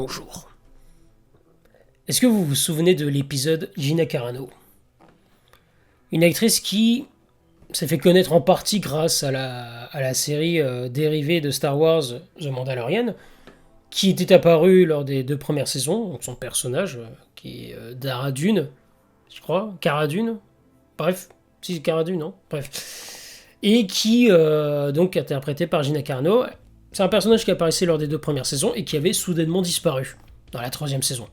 bonjour. Est-ce que vous vous souvenez de l'épisode Gina Carano? Une actrice qui s'est fait connaître en partie grâce à la série dérivée de Star Wars, The Mandalorian, qui était apparue lors des 2 premières saisons, donc son personnage, qui est Dara Dune, je crois, Cara Dune, bref, si c'est Cara Dune, non? Bref. Et qui, donc, est interprété par Gina Carano. C'est un personnage qui apparaissait lors des 2 premières saisons et qui avait soudainement disparu dans la 3e saison.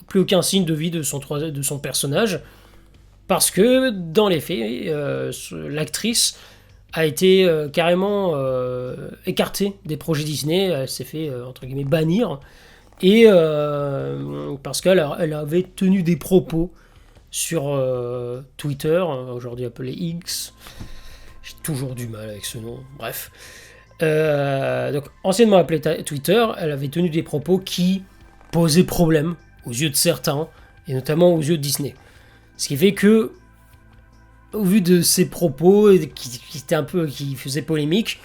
Plus aucun signe de vie de son personnage, parce que dans les faits, l'actrice a été carrément écartée des projets Disney. Elle s'est fait entre guillemets bannir, et parce qu'elle avait tenu des propos sur Twitter, aujourd'hui appelé X. J'ai toujours du mal avec ce nom, bref. Donc, anciennement appelé Twitter, elle avait tenu des propos qui posaient problème aux yeux de certains, et notamment aux yeux de Disney. Ce qui fait que, au vu de ces propos qui faisaient polémique,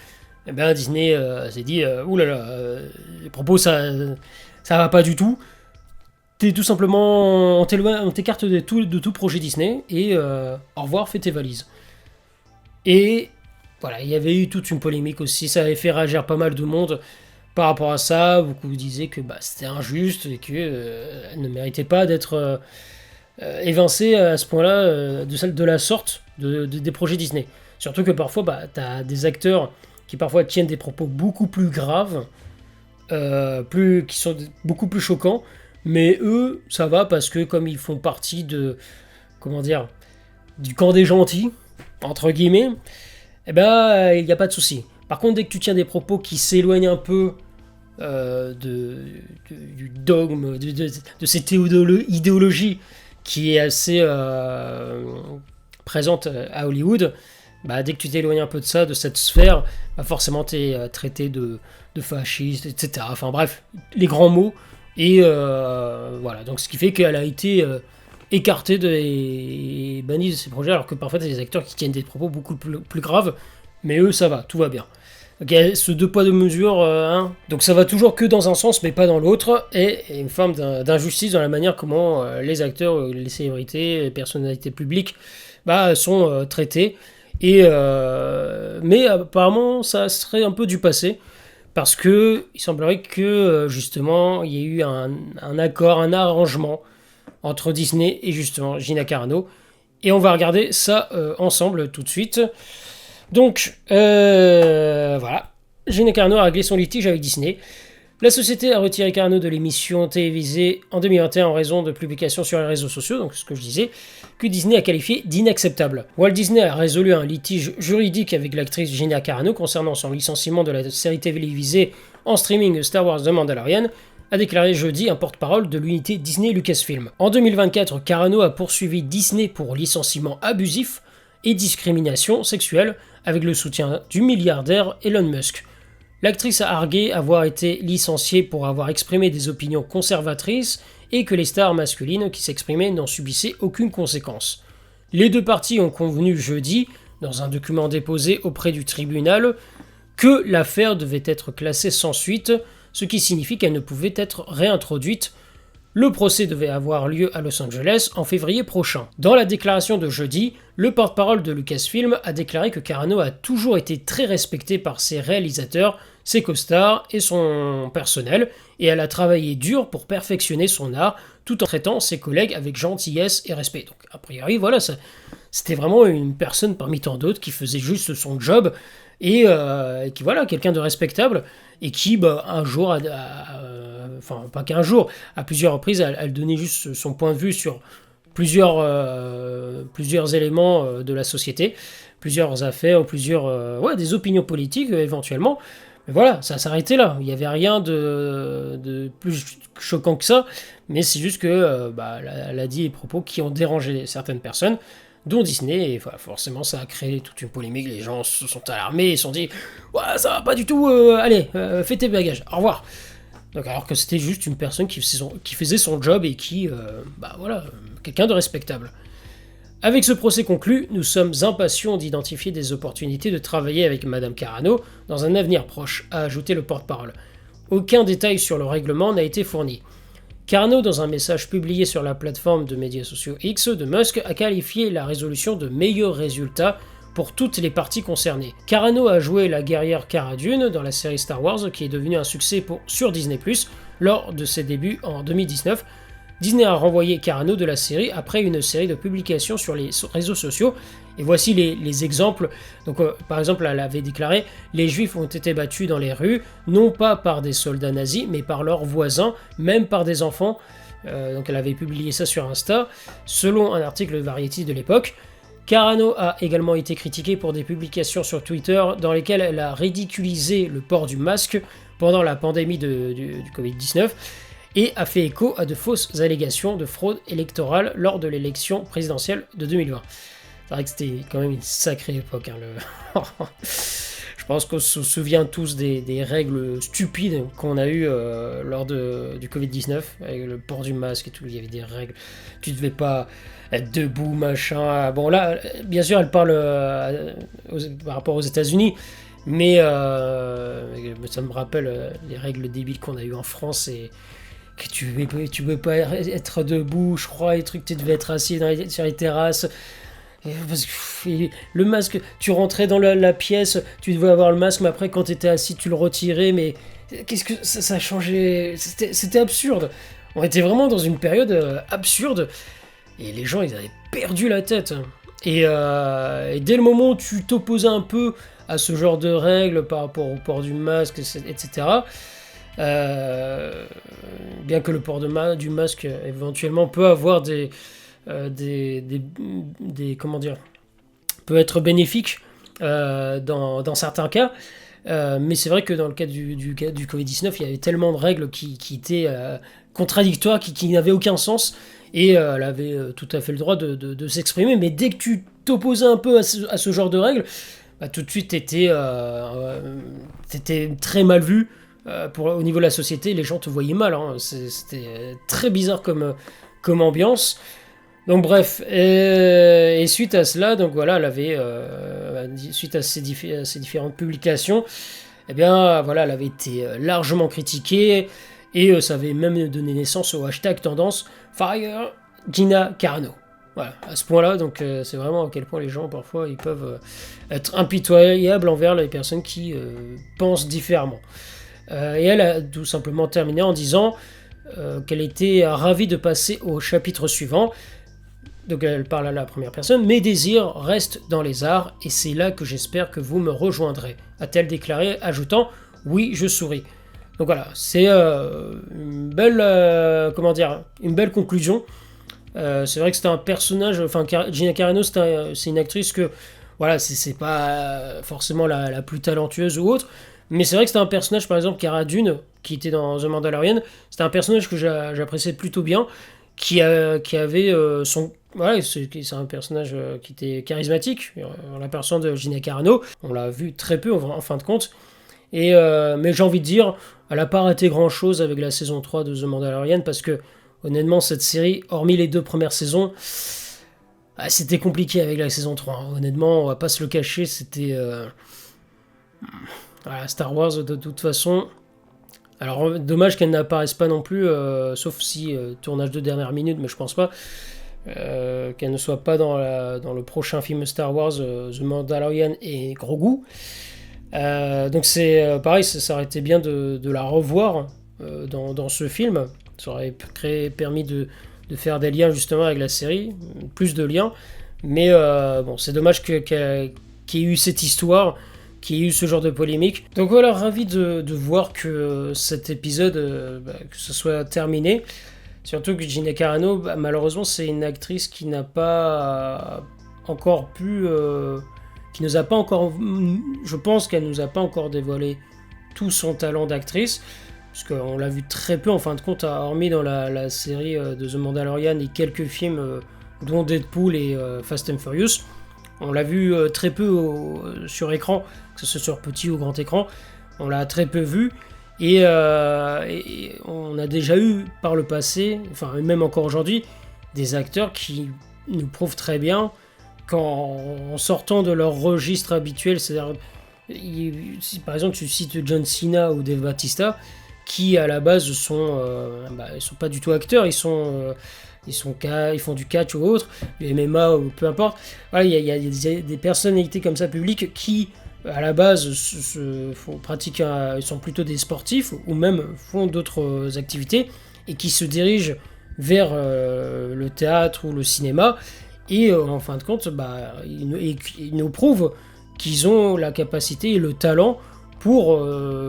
eh ben Disney s'est dit oulala, les propos ça va pas du tout. T'es tout simplement, on t'écarte de tout projet Disney, et au revoir, fais tes valises. Et voilà, il y avait eu toute une polémique aussi, ça avait fait réagir pas mal de monde par rapport à ça. Beaucoup disaient que c'était injuste et qu'elle ne méritait pas d'être évincée à ce point-là, de la sorte des projets Disney. Surtout que parfois, t'as des acteurs qui parfois tiennent des propos beaucoup plus graves, qui sont beaucoup plus choquants, mais eux, ça va parce que comme ils font partie du camp des gentils, entre guillemets, il n'y a pas de souci. Par contre, dès que tu tiens des propos qui s'éloignent un peu du dogme, de cette idéologie qui est assez présente à Hollywood, dès que tu t'éloignes un peu de ça, de cette sphère, forcément tu es traité de fasciste, etc. Enfin bref, les grands mots. Et voilà, donc ce qui fait qu'elle a été écartée et bannie de ces projets, alors que parfois il y a des acteurs qui tiennent des propos beaucoup plus graves, mais eux ça va, tout va bien. Donc il y a ce 2 poids 2 mesures, donc ça va toujours que dans un sens mais pas dans l'autre, et une forme d'injustice dans la manière comment les acteurs, les célébrités, les personnalités publiques sont traités, et mais apparemment ça serait un peu du passé, parce que il semblerait que justement il y ait eu un accord, un arrangement entre Disney et justement Gina Carano, et on va regarder ça ensemble tout de suite. Donc, voilà. Gina Carano a réglé son litige avec Disney. La société a retiré Carano de l'émission télévisée en 2021 en raison de publications sur les réseaux sociaux, donc ce que je disais, que Disney a qualifié d'inacceptable. Walt Disney a résolu un litige juridique avec l'actrice Gina Carano concernant son licenciement de la série télévisée en streaming Star Wars The Mandalorian, a déclaré jeudi un porte-parole de l'unité Disney Lucasfilm. En 2024, Carano a poursuivi Disney pour licenciement abusif et discrimination sexuelle avec le soutien du milliardaire Elon Musk. L'actrice a argué avoir été licenciée pour avoir exprimé des opinions conservatrices et que les stars masculines qui s'exprimaient n'en subissaient aucune conséquence. Les 2 parties ont convenu jeudi, dans un document déposé auprès du tribunal, que l'affaire devait être classée sans suite, ce qui signifie qu'elle ne pouvait être réintroduite. Le procès devait avoir lieu à Los Angeles en février prochain. Dans la déclaration de jeudi, le porte-parole de Lucasfilm a déclaré que Carano a toujours été très respectée par ses réalisateurs, ses co-stars et son personnel, et elle a travaillé dur pour perfectionner son art, tout en traitant ses collègues avec gentillesse et respect. Donc a priori, voilà, c'était vraiment une personne parmi tant d'autres qui faisait juste son job, et qui, voilà, quelqu'un de respectable, et qui, un jour, enfin pas qu'un jour, à plusieurs reprises, elle donnait juste son point de vue sur plusieurs éléments de la société, plusieurs affaires, des opinions politiques éventuellement. Mais voilà, ça s'arrêtait là. Il n'y avait rien de plus choquant que ça, mais c'est juste que elle a dit des propos qui ont dérangé certaines personnes, dont Disney, et voilà, forcément ça a créé toute une polémique. Les gens se sont alarmés et se sont dit « Ouais, ça va pas du tout, allez, fais tes bagages, au revoir !» Donc, alors que c'était juste une personne qui faisait son job et qui, quelqu'un de respectable. Avec ce procès conclu, nous sommes impatients d'identifier des opportunités de travailler avec Madame Carano dans un avenir proche, a ajouté le porte-parole. aucun détail sur le règlement n'a été fourni. Carano, dans un message publié sur la plateforme de médias sociaux X de Musk, a qualifié la résolution de meilleur résultat pour toutes les parties concernées. Carano a joué la guerrière Cara Dune dans la série Star Wars, qui est devenue un succès sur Disney+, lors de ses débuts en 2019. Disney a renvoyé Carano de la série après une série de publications sur les réseaux sociaux. Et voici les exemples. Donc, par exemple, elle avait déclaré « Les Juifs ont été battus dans les rues, non pas par des soldats nazis, mais par leurs voisins, même par des enfants. » Donc elle avait publié ça sur Insta, selon un article de Variety de l'époque. Carano a également été critiquée pour des publications sur Twitter dans lesquelles elle a ridiculisé le port du masque pendant la pandémie du Covid-19 et a fait écho à de fausses allégations de fraude électorale lors de l'élection présidentielle de 2020. C'est vrai que c'était quand même une sacrée époque. Je pense qu'on se souvient tous des règles stupides qu'on a eues lors du Covid-19, avec le port du masque et tout. Il y avait des règles. Tu devais pas être debout, machin. Bon, là, bien sûr, elle parle par rapport aux États-Unis, mais ça me rappelle les règles débiles qu'on a eues en France et que tu ne pas être debout, je crois, les trucs, tu devais être assis sur les terrasses. Parce que le masque, tu rentrais dans la pièce, tu devais avoir le masque, mais après quand tu étais assis, tu le retirais, mais qu'est-ce que ça a changé, c'était absurde. On était vraiment dans une période absurde, et les gens, ils avaient perdu la tête. Et dès le moment où tu t'opposais un peu à ce genre de règles par rapport au port du masque, etc., bien que le port du masque éventuellement peut avoir comment dire, peut être bénéfique dans certains cas, mais c'est vrai que dans le cas du Covid-19, il y avait tellement de règles qui étaient contradictoires, qui n'avaient aucun sens, et elle avait tout à fait le droit de s'exprimer, mais dès que tu t'opposais un peu à ce genre de règles, bah, tout de suite t'étais très mal vu au niveau de la société, les gens te voyaient mal, hein. C'était très bizarre comme ambiance. Donc bref, et suite à cela, donc voilà, elle avait, suite à ces différentes publications, eh bien voilà, elle avait été largement critiquée, et ça avait même donné naissance au hashtag tendance Fire Gina Carano. Voilà, à ce point-là, donc c'est vraiment à quel point les gens parfois ils peuvent être impitoyables envers les personnes qui pensent différemment. Et elle a tout simplement terminé en disant qu'elle était ravie de passer au chapitre suivant. Donc elle parle à la première personne. « Mes désirs restent dans les arts et c'est là que j'espère que vous me rejoindrez », a-t-elle déclaré, ajoutant « Oui, je souris ». Donc voilà, c'est une belle conclusion. C'est vrai que c'était un personnage, enfin Gina Carano, c'est une actrice que, voilà, c'est pas forcément la plus talentueuse ou autre, mais c'est vrai que c'était un personnage, par exemple, Cara Dune, qui était dans The Mandalorian, c'était un personnage que j'appréciais plutôt bien, qui avait son... Voilà, c'est un personnage qui était charismatique, en la personne de Gina Carano. On l'a vu très peu en fin de compte. Mais j'ai envie de dire, elle n'a pas raté grand-chose avec la saison 3 de The Mandalorian, parce que, honnêtement, cette série, hormis les 2 premières saisons, c'était compliqué avec la saison 3. Hein. Honnêtement, on va pas se le cacher, c'était... Voilà, Star Wars, de toute façon... Alors, dommage qu'elle n'apparaisse pas non plus, sauf si tournage de dernière minute, mais je pense pas, qu'elle ne soit pas dans le prochain film Star Wars, The Mandalorian et Grogu. Donc c'est pareil, ça aurait été bien de la revoir dans ce film. Ça aurait permis de faire des liens justement avec la série, plus de liens. Mais bon, c'est dommage qu'il y ait eu cette histoire, qu'il y ait eu ce genre de polémique. Donc voilà, ravi de voir que cet épisode, que ce soit terminé. Surtout que Gina Carano, malheureusement, c'est une actrice qui n'a pas encore pu... qui nous a pas encore... Je pense qu'elle nous a pas encore dévoilé tout son talent d'actrice, parce qu'on l'a vu très peu, en fin de compte, hormis dans la série de The Mandalorian et quelques films, dont Deadpool et Fast and Furious. On l'a vu très peu sur écran, que ce soit sur petit ou grand écran. On l'a très peu vu. Et on a déjà eu par le passé, enfin même encore aujourd'hui, des acteurs qui nous prouvent très bien qu'en sortant de leur registre habituel, c'est-à-dire si par exemple tu cites John Cena ou Dave Bautista, qui à la base ils sont pas du tout acteurs, ils font du catch ou autre, du MMA ou peu importe. Voilà, il y a des personnalités comme ça publiques qui à la base ils sont plutôt des sportifs ou même font d'autres activités et qui se dirigent vers le théâtre ou le cinéma et en fin de compte ils nous prouvent qu'ils ont la capacité et le talent pour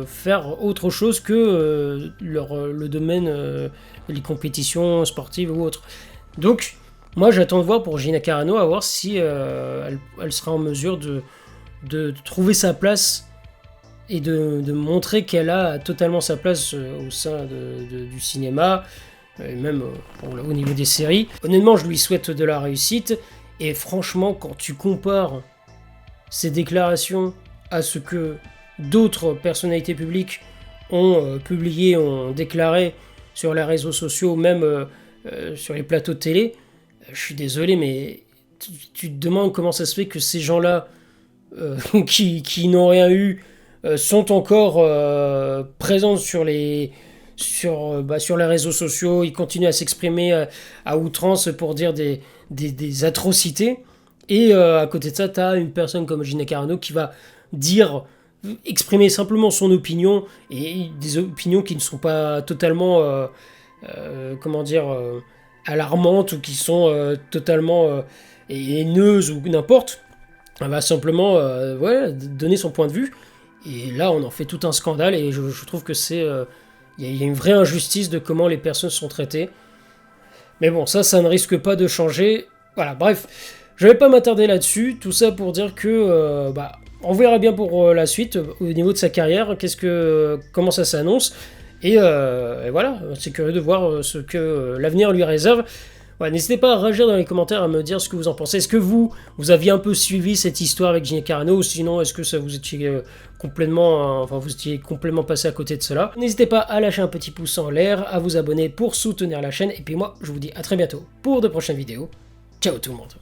faire autre chose que le domaine les compétitions sportives ou autres. Donc moi j'attends de voir pour Gina Carano, à voir si elle sera en mesure de trouver sa place et de montrer qu'elle a totalement sa place au sein du cinéma, même au niveau des séries. Honnêtement, je lui souhaite de la réussite, et franchement, quand tu compares ses déclarations à ce que d'autres personnalités publiques ont publié, ont déclaré sur les réseaux sociaux, même sur les plateaux de télé, je suis désolé, mais tu te demandes comment ça se fait que ces gens-là qui n'ont rien eu sont encore présents sur les réseaux sociaux. Ils continuent à s'exprimer à outrance pour dire des atrocités, et à côté de ça tu as une personne comme Gina Carano qui va exprimer simplement son opinion, et des opinions qui ne sont pas totalement alarmantes, ou qui sont totalement haineuses ou n'importe. Elle va simplement donner son point de vue, et là on en fait tout un scandale, et je trouve que il y a une vraie injustice de comment les personnes sont traitées. Mais bon, ça ne risque pas de changer. Voilà, bref, je vais pas m'attarder là-dessus, tout ça pour dire que on verra bien pour la suite au niveau de sa carrière, comment ça s'annonce, et voilà, c'est curieux de voir ce que l'avenir lui réserve. Ouais, n'hésitez pas à réagir dans les commentaires, à me dire ce que vous en pensez. Est-ce que vous aviez un peu suivi cette histoire avec Gina Carano, ou sinon est-ce que ça vous étiez vous étiez complètement passé à côté de cela? N'hésitez pas à lâcher un petit pouce en l'air, à vous abonner pour soutenir la chaîne, et puis moi je vous dis à très bientôt pour de prochaines vidéos. Ciao tout le monde.